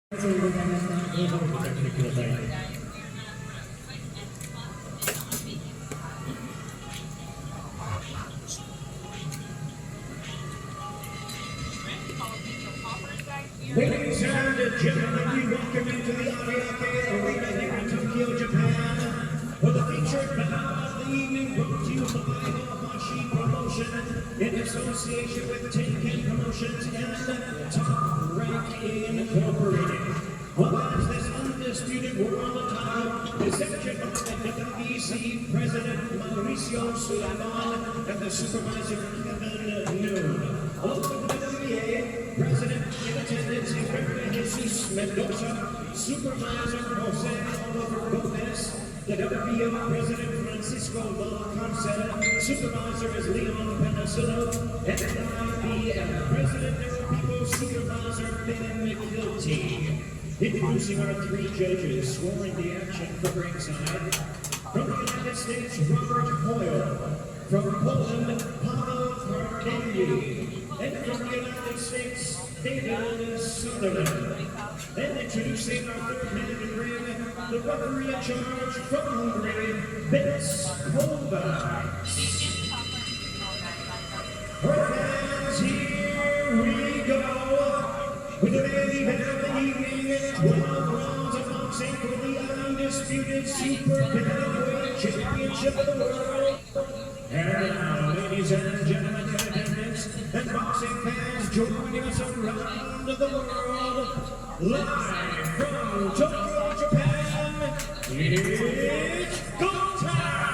Ladies and gentlemen, we welcome you to the Ariake Arena here in Tokyo, Japan, for the featured bout of the evening brought to you by Hashi Promotion in association with Tenken Promotions and Top Rank Incorporated. Well, as this undisputed world title is sanctioned by the WBC President Mauricio Sulaimon and the supervisor Kevin Noon. Along with the WBA President in attendance, Enrique Jesus Mendoza, Supervisor Jose Oliver Gomez, the WBO President Francisco Valcarcel, Supervisor is Leon Penicillo, and IBF President Neuropeople Supervisor Ben McKilty. Introducing our three judges, scoring the action from ringside. From the United States, Robert Hoyle. From Poland, Paweł Karkiewicz. And from the United States, David Sutherland. And introducing our third man in the ring, the referee in charge from Hungary, Vince Kovacs. Fans, here we go. With the main event of the evening, 12 rounds of boxing for the Undisputed Super Bantamweight Championship of the world. And now, ladies and gentlemen in attendance, and boxing fans joining us around the world, live from Tokyo, Japan, it's go time!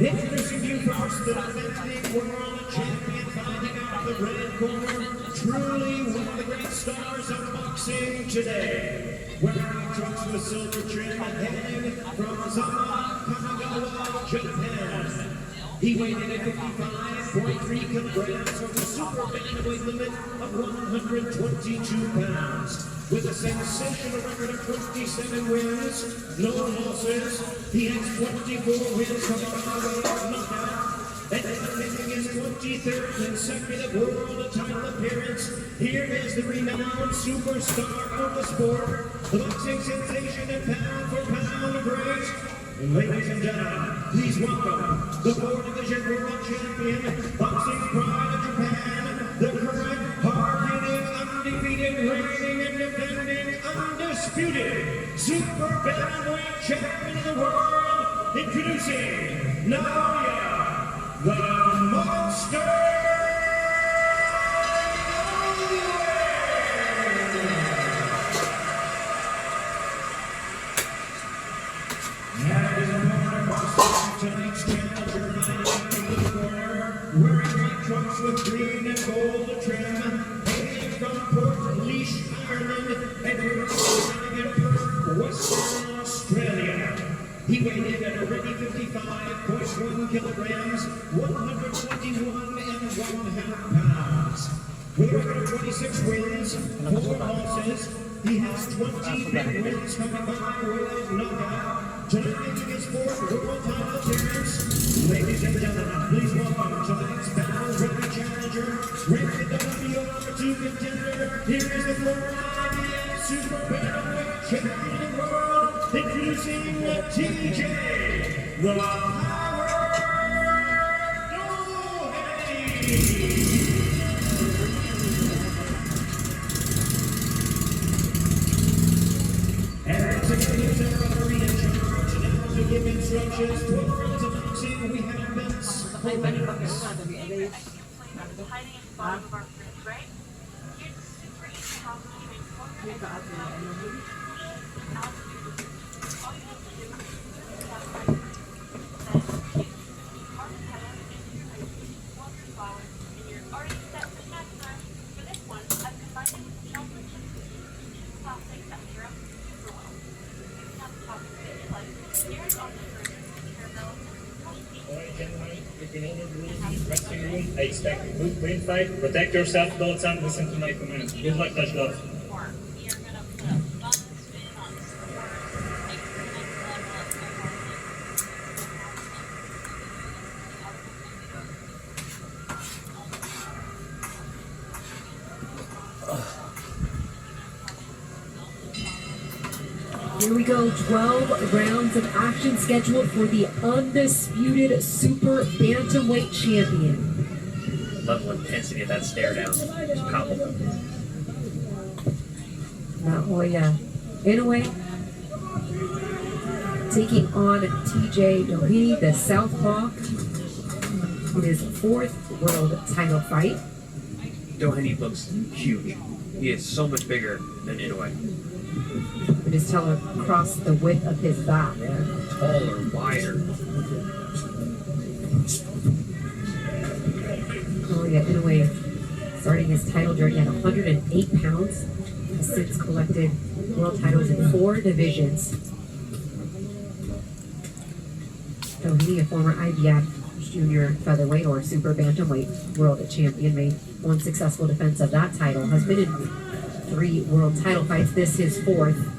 Introducing you first, the defending world champion, fighting out the red corner, truly one of the great stars of boxing today. Wearing trunks with silver trim, hailing from Zama, Kanagawa, Japan. He weighed in at 55.3 kilograms with a super bantamweight limit of 122 pounds. With a sensational record of 27 wins, no losses, he has 24 wins from a knockout. And making his 23rd consecutive world title appearance, here is the renowned superstar of the sport, the boxing sensation and pound-for-pound great. Ladies and gentlemen, please welcome the 4-division world champion, boxing pride of Japan, the current hard-hitting, undefeated, reigning and defending, undisputed Super Bantamweight champion of the world, introducing Naoya the Monster Inoue! And his opponent, boxing tonight's challenger, in the corner, wearing white trunks with green and gold trim, hailing from Port Leash, Ireland, and representing in Perth, Western Australia. He weighed in at already 55.1 kilograms, 121.5 pounds. With a record of 26 wins, 4 losses, he has 20 big wins coming by way of knockout. Tonight making his 4th world title appearance. Ladies and gentlemen, please welcome tonight's battle-ready challenger, rated WBO #2 contender. Here is the Florida IBF Super Bantamweight champion of the world, introducing TJ the Power Doheny. And once again, here's our referee in charge. Now to give instructions, 12 rounds of boxing, we have Vince Kovacs. Hiding at the bottom of our fridge, right? Here's a super easy house cleaning corner and all you have to do is then warm your flour, and you're already set for snack time. For this one, I've combined it with chocolate chip cookies. Plastic that syrup super well. You can have the topping that you like. Here's on the burger, caramel, Alright, gentlemen, if you know the rules in the dressing room, I expect a good clean fight. Protect yourself, don't listen to my commands. Good luck, touch love. You're gonna put a fun spin on this board. Make the next level of performance. Here we go, 12 rounds of action scheduled for the Undisputed Super Bantamweight Champion. Level of intensity of that stare down. Just palpable. Naoya Inoue taking on TJ Doheny, the Southpaw, in his 4th world title fight. Doheny looks huge. He is so much bigger than Inoue. You just tell across the width of his back. Taller, wider. Naoya Inoue starting his title journey at 108 pounds. Has since collected world titles in 4 divisions. Doheny, a former IBF junior featherweight or super bantamweight world champion, made 1 successful defense of that title. Has been in 3 world title fights. This his 4th.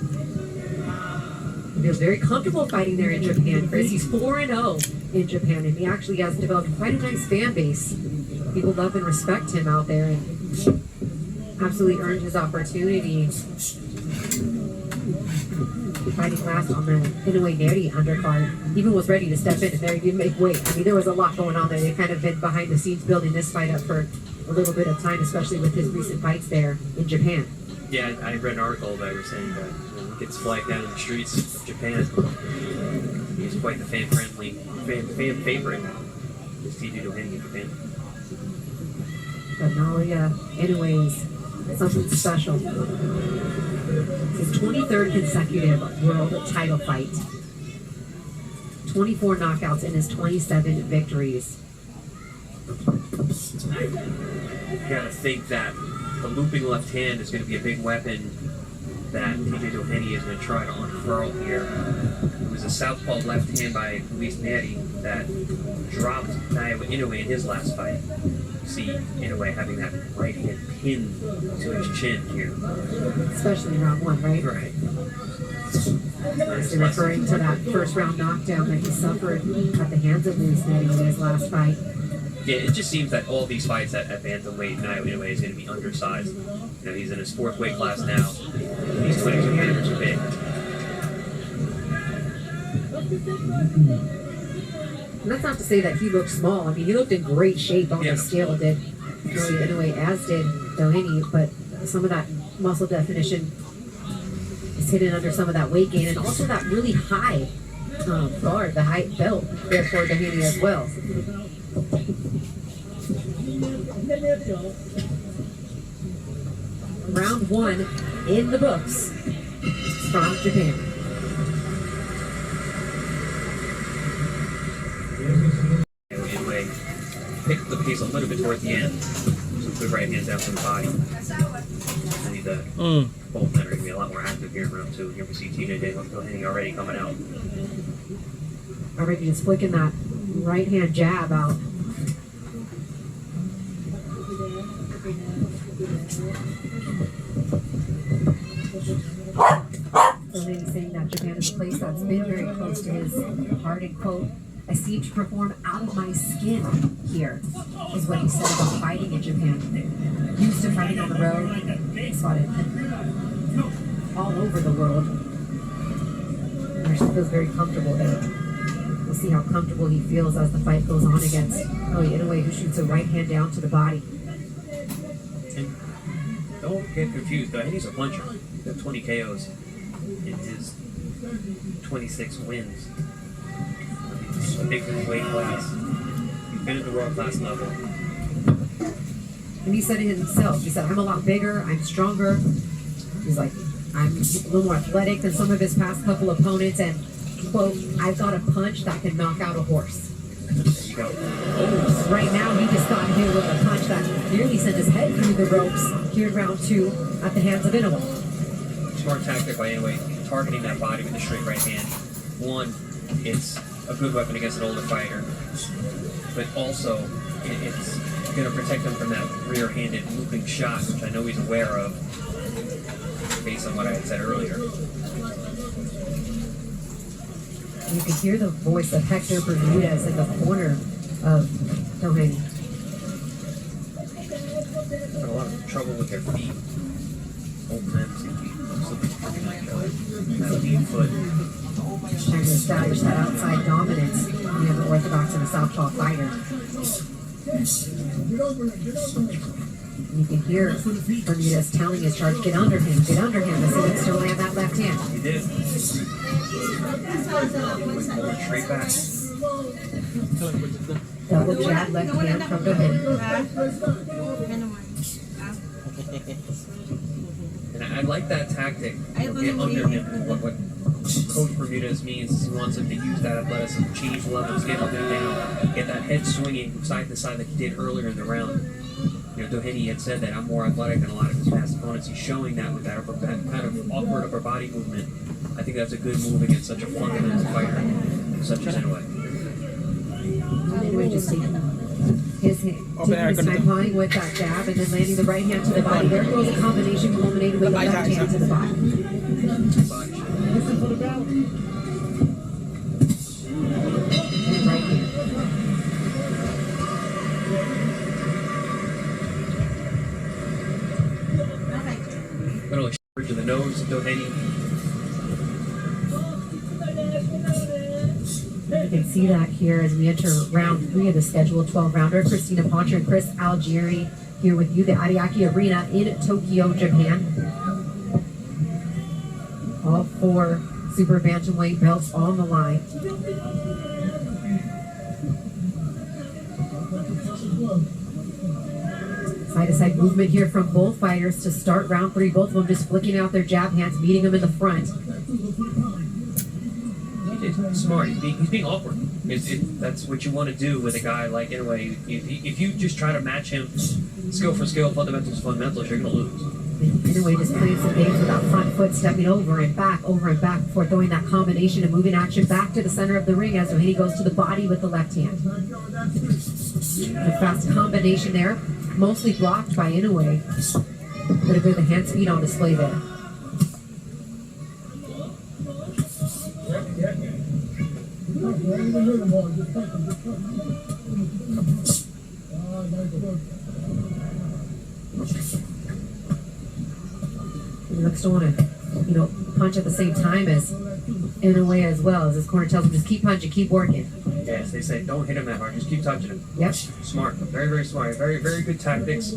He feels very comfortable fighting there in Japan, Chris. He's 4-0 in Japan, and he actually has developed quite a nice fan base. People love and respect him out there, and absolutely earned his opportunity. Fighting last on the Inoue Neri undercard. Even was ready to step in, and there he didn't make weight. I mean, there was a lot going on there. They've kind of been behind the scenes building this fight up for a little bit of time, especially with his recent fights there in Japan. Yeah, I read an article that was saying that he gets flagged down in the streets of Japan. He's quite the fan favorite. This TJ Doheny in Japan. But Naoya Inoue is something special. His 23rd consecutive world title fight. 24 knockouts in his 27 victories. You gotta think that the looping left hand is going to be a big weapon that TJ Doheny is going to try to unfurl here. It was a southpaw left hand by Luis Neri that dropped Naoya Inoue in his last fight. You see Inoue having that right hand pinned to his chin here. Especially in round 1, right? Right. You're referring to that first round knockdown that he suffered at the hands of Luis Neri in his last fight. Yeah, it just seems that all these fights at bantamweight, Naoya Inoue is going to be undersized. You know, he's in his 4th weight class now. These 22 pounders are big. And that's not to say that he looked small. I mean, he looked in great shape on the scale, did Naoya Inoue, as did Doheny, but some of that muscle definition is hidden under some of that weight gain, and also that really high guard, the high belt there for Doheny as well. Round 1 in the books from Japan. Inoue picked up the pace a little bit toward the end. Some good right hands down from the body. And both men are going to be a lot more active here in round 2. Here we see TJ Doheny already coming out. Already just flicking that right hand jab out. Doheny saying that Japan is a place that's been very close to his heart, and quote, "I seem to perform out of my skin here," is what he said about fighting in Japan. Used to fighting on the road, fought it all over the world. And actually feels very comfortable there. We'll see how comfortable he feels as the fight goes on against Naoya Inoue, who shoots a right hand down to the body. And don't get confused, Doheny's a puncher. He's got 20 KOs in his 26 wins. He's a big weight class. He's been at the world class level. And he said it himself. He said, "I'm a lot bigger, I'm stronger." He's like, "I'm a little more athletic than some of his past couple opponents, and quote, I've got a punch that can knock out a horse." There you go. Oh, right now he just got hit with a punch that nearly sent his head through the ropes here in round 2 at the hands of Inoue. Smart tactic by Inoue, targeting that body with a straight right hand. One, it's a good weapon against an older fighter, but also it's going to protect him from that rear-handed looping shot, which I know he's aware of, based on what I had said earlier. You can hear the voice of Hector Bermudez in the corner of both of them seem to be slowly stripping on each other. That lead foot. Trying to establish that outside dominance. You have the orthodox and the southpaw fighter. You can hear Bermudez telling his charge, get under him, as he looks to land that left hand. He did. Going straight back. Double jab, left hand from Doheny. And I like that tactic. Get under him. What Coach Bermudez means is he wants him to use that athleticism, change levels, get up and down, get that head swinging from side to side like he did earlier in the round. You know, Doheny had said that I'm more athletic than a lot of his past opponents. He's showing that with that kind of awkward upper body movement. I think that's a good move against such a fundamental fighter such as Inoue. Inoue just taking his time pawing with that jab and then landing the right hand to the body. There goes a combination culminating with the left hand to the body. And right hand. Little bridge of the nose of Doheny. You can see that here as we enter round 3 of the scheduled 12-rounder. Christina Poncher and Chris Algieri here with you, the Ariake Arena in Tokyo, Japan. All 4 super bantamweight belts on the line. Side-to-side movement here from both fighters to start round 3. Both of them just flicking out their jab hands, meeting them in the front. He's smart. He's being awkward. That's what you want to do with a guy like Inoue. If you just try to match him skill for skill, fundamentals for fundamentals, you're going to lose. Inoue just playing some games with that front foot, stepping over and back before throwing that combination of moving action back to the center of the ring as Doheny goes to the body with the left hand. A fast combination there, mostly blocked by Inoue. But a bit of the hand speed on display there. He looks to want to, punch at the same time as Inoue as well. As his corner tells him, just keep punching, keep working. Yes, they say don't hit him that hard, just keep touching him. Yep. Smart, very, very smart. Very, very good tactics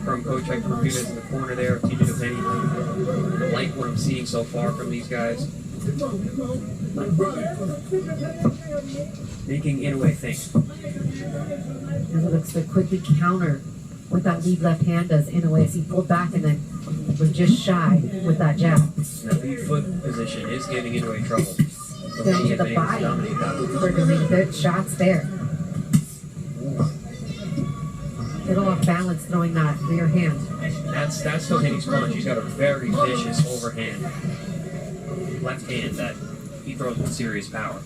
from Coach Bermudez in the corner there of TJ Doheny. I like what I'm seeing so far from these guys. Making Inoue think. As it looks to quickly counter with that lead left hand does Inoue as he pulled back and then was just shy with that jab. That lead foot position is giving Inoue trouble. Down to the body for doing good shots there. Little off balance throwing that rear hand. That's Doheny's punch. He's got a very vicious overhand left hand that he throws with serious power.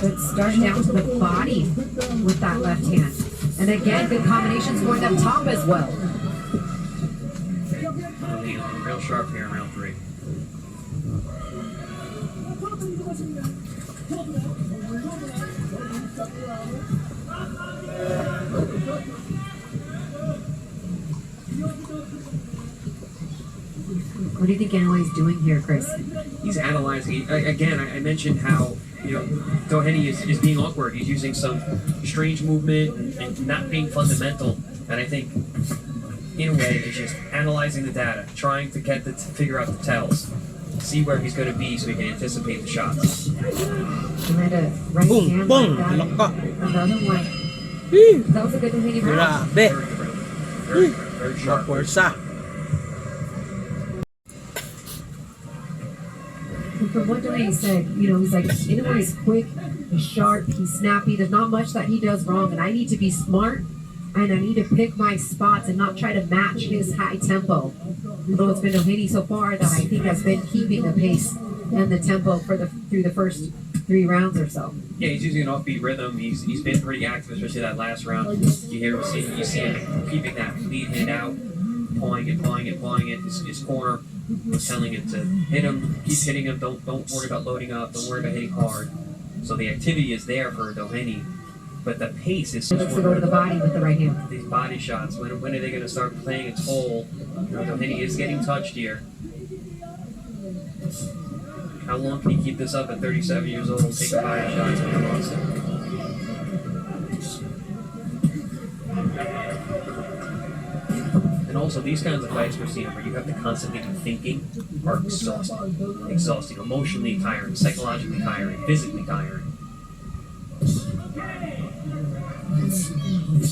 Good start down to the body with that left hand. And again, good combinations going up top as well. Real sharp here in round 3. What do you think Inoue is doing here, Chris? He's analyzing. Again, I mentioned how Doheny is being awkward. He's using some strange movement and not being fundamental. And I think Inoue is just analyzing the data, trying to figure out the tells, see where he's going to be so he can anticipate the shots. Right hand like that. Another one. That was a good Doheny round. Grabe. Very sharp. Puwersa. From what Doheny said, he's like, Inoue is quick, he's sharp, he's snappy. There's not much that he does wrong, and I need to be smart, and I need to pick my spots and not try to match his high tempo. Although it's been Doheny so far that I think has been keeping the pace and the tempo through the first 3 rounds or so. Yeah, he's using an offbeat rhythm. He's been pretty active, especially that last round. You see him keeping that lead hand out, pawing it. His corner was telling him to hit him, keep hitting him. Don't worry about loading up. Don't worry about hitting hard. So the activity is there for Doheny. but the pace is He looks to go to the body with the right hand. these body shots. When are they going to start playing a toll? You know, Doheny is getting touched here. How long can he keep this up at 37 years old? Taking body shots when he wants to. And also, these kinds of fights we're seeing where you have to constantly be thinking are exhausting. Exhausting. Emotionally tiring, psychologically tiring, physically tiring.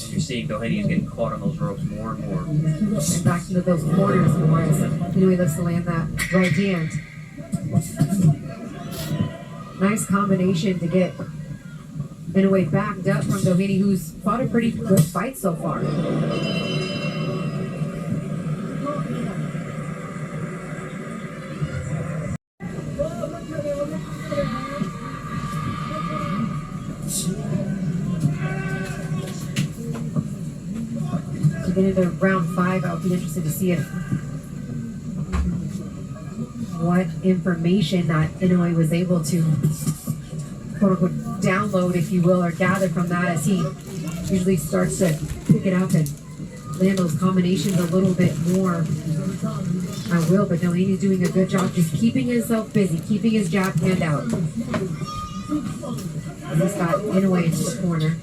You're seeing Doheny is getting caught on those ropes more and more. And back into those corners more as Inoue looks to land that right hand. Nice combination to get Inoue backed up from Doheny, who's fought a pretty good fight so far. To get into round 5, I'll be interested to see what information that Inoue was able to quote unquote download, if you will, or gather from that, as he usually starts to pick it up and land those combinations a little bit more. But Doheny's doing a good job just keeping himself busy, keeping his jab hand out. And he's got Inoue into the corner.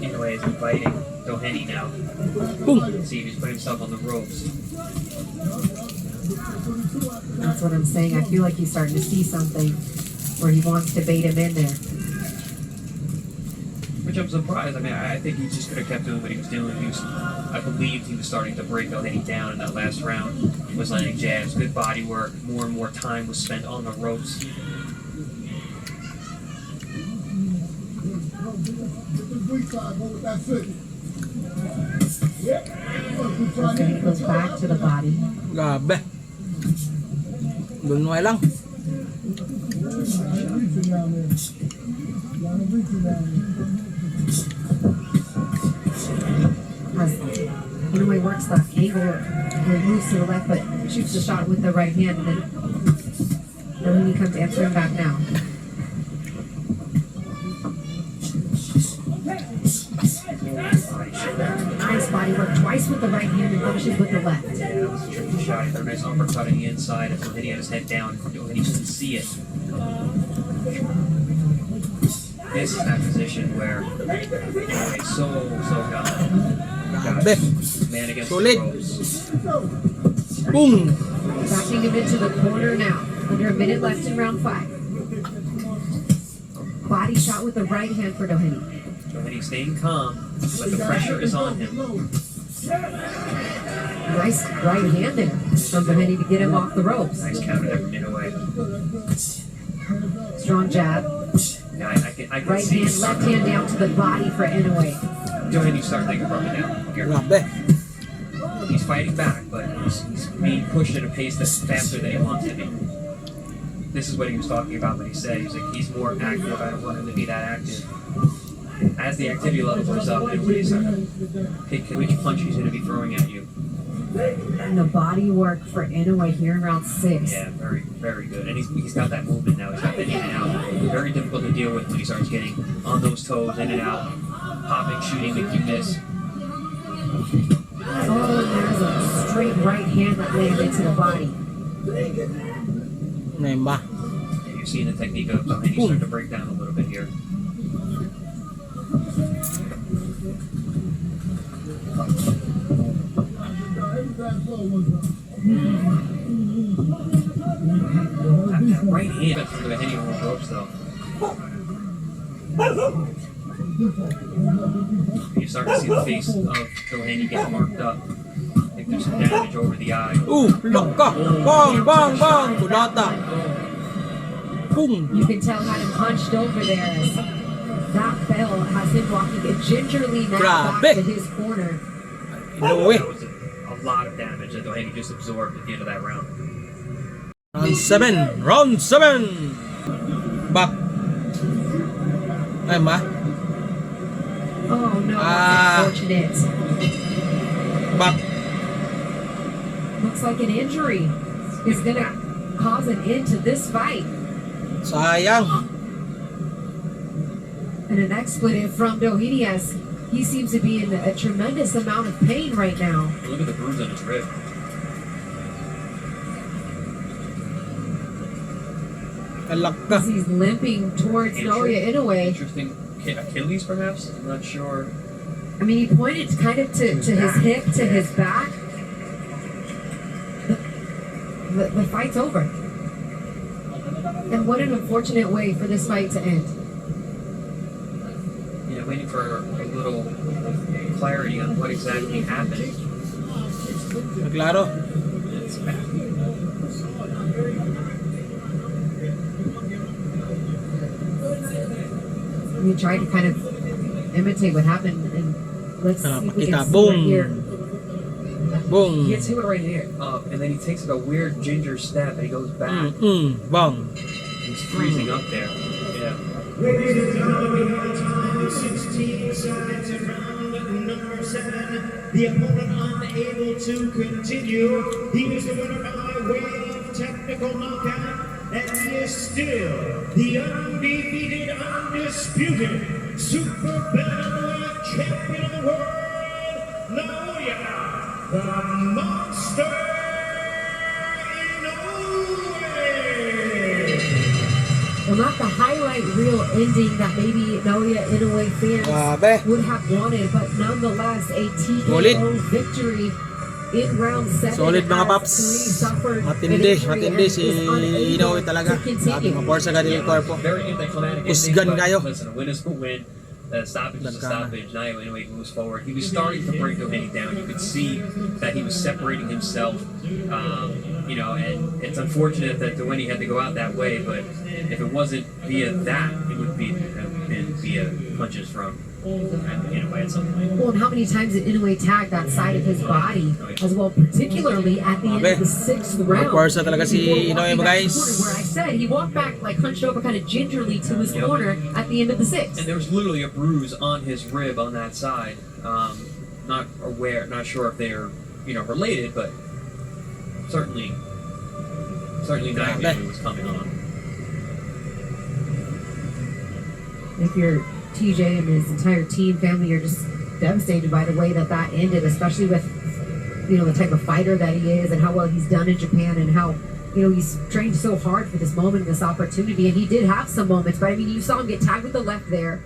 Inoue is inviting Doheny now. Boom. See if he's putting himself on the ropes. That's what I'm saying. I feel like he's starting to see something where he wants to bait him in there. Which I'm surprised. I mean, I think he just could have kept doing what he was doing. I believed he was starting to break Doheny down in that last round. He was landing jabs, good body work. More and more time was spent on the ropes. Doheny goes back to the body. Grabe. Inoue lang. As Inoue works the angle, or moves to the left, but shoots the shot with the right hand, and then Doheny comes answering back now. Nice body work, twice with the right hand and finishes with the left. Yeah, that was a tricky shot. He threw a nice uppercut on the inside as Doheny had his head down. Doheny couldn't see it. This is that position where Inoue is so Grabe. man against Solid. the ropes. Boom. Backing him into the corner now. Under a minute left in round 5. Body shot with the right hand for Doheny. Doheny staying calm, but the pressure is on him. Nice right hand there from Doheny to get him off the ropes. Nice counter there from Inoue. Strong jab. Yeah, I can Right see hand, left hand down to the body for Inoue. Doheny start thinking from it now. Here. Grabe. He's fighting back, but he's being pushed at a pace that's faster than he wants to be. This is what he was talking about when he said he's more active. I don't want him to be that active. As the activity level goes up, Inoue starting to pick which punch he's going to be throwing at you. And the body work for Inoue here in round 6. Yeah, very, very good. And he's got that movement now. He's got that in and out. Very difficult to deal with when he starts getting on those toes, in and out, popping, shooting, making miss. Oh, and there's a straight right hand that landed to the body. Ngayon ba? You're seeing the technique of Doheny start to break down a little bit here. That right hand from the Doheny on the ropes, though. You start to see the face of Doheny get marked up. I think there's some damage over the eye. Laka. Bang, bang, bang. Kudata. Boom. You can tell how him hunched over there as that bell has him walking gingerly now back Grabe. to his corner. Inoue. That was a lot of damage that Doheny just absorbed at the end of that round. Round 7. Round 7. Back. Ngayon ba? Oh no, that's unfortunate. Back. Looks like an injury is going to cause an end to this fight. Sayang. And an expletive from Doheny as he seems to be in a tremendous amount of pain right now. Look at the bruise on his rib. Kalak ka. As he's limping towards Naoya Inoue. Interesting. Achilles, perhaps? I'm not sure. I mean, he pointed kind of to his hip, to his back. The fight's over. And what an unfortunate way for this fight to end. You know, waiting for a little clarity on what exactly happened. Claro. It's bad. We tried to kind of imitate what happened, and let's see if we can see Boom. right here. Boom. He gets to it right here. And then he takes like a weird ginger step and he goes back. Bang. He's freezing up there. Yeah. Ladies and gentlemen, we have time 16 seconds in round number 7. The opponent unable to continue. He is the winner by way of technical knockout, and he is still the undefeated, undisputed Super Bantamweight champion of the world, Naoya, the Monster Inoue. Well, not the highlight reel ending that maybe Naoya Inoue fans Grabe. would have wanted, but nonetheless, a Solid. TKO victory in round 7. Solid mga as paps. Tony suffered an Matindi injury si and is unable Inoue talaga. to continue. Grabe, maporsa ka din yung korpo. Very anticlimactic. Usgan ending, but kayo. Listen, a win is a win. Stoppage is a Nagkana. stoppage. Naoya Inoue moves forward. He was starting to bring Doheny down. You could see that he was separating himself. You know, and it's unfortunate that Doheny had to go out that way, but if it wasn't via that, it would be been via punches from Inoue at some point. Well, and how many times did Inoue tag that side of his body as well, particularly at the end of the 6th round? Maporsa talaga si Before Inoue walking back to guys. the corner, where I said he walked back like hunched over kind of gingerly to his Yep. corner at the end of the 6th. And there was literally a bruise on his rib on that side. Not sure if they're related, but certainly Naoya Inoue was coming on. If you're TJ and his entire team, family, you're just devastated by the way that ended, especially with, the type of fighter that he is and how well he's done in Japan and how, he's trained so hard for this moment and this opportunity. And he did have some moments, but I mean, you saw him get tagged with the left there.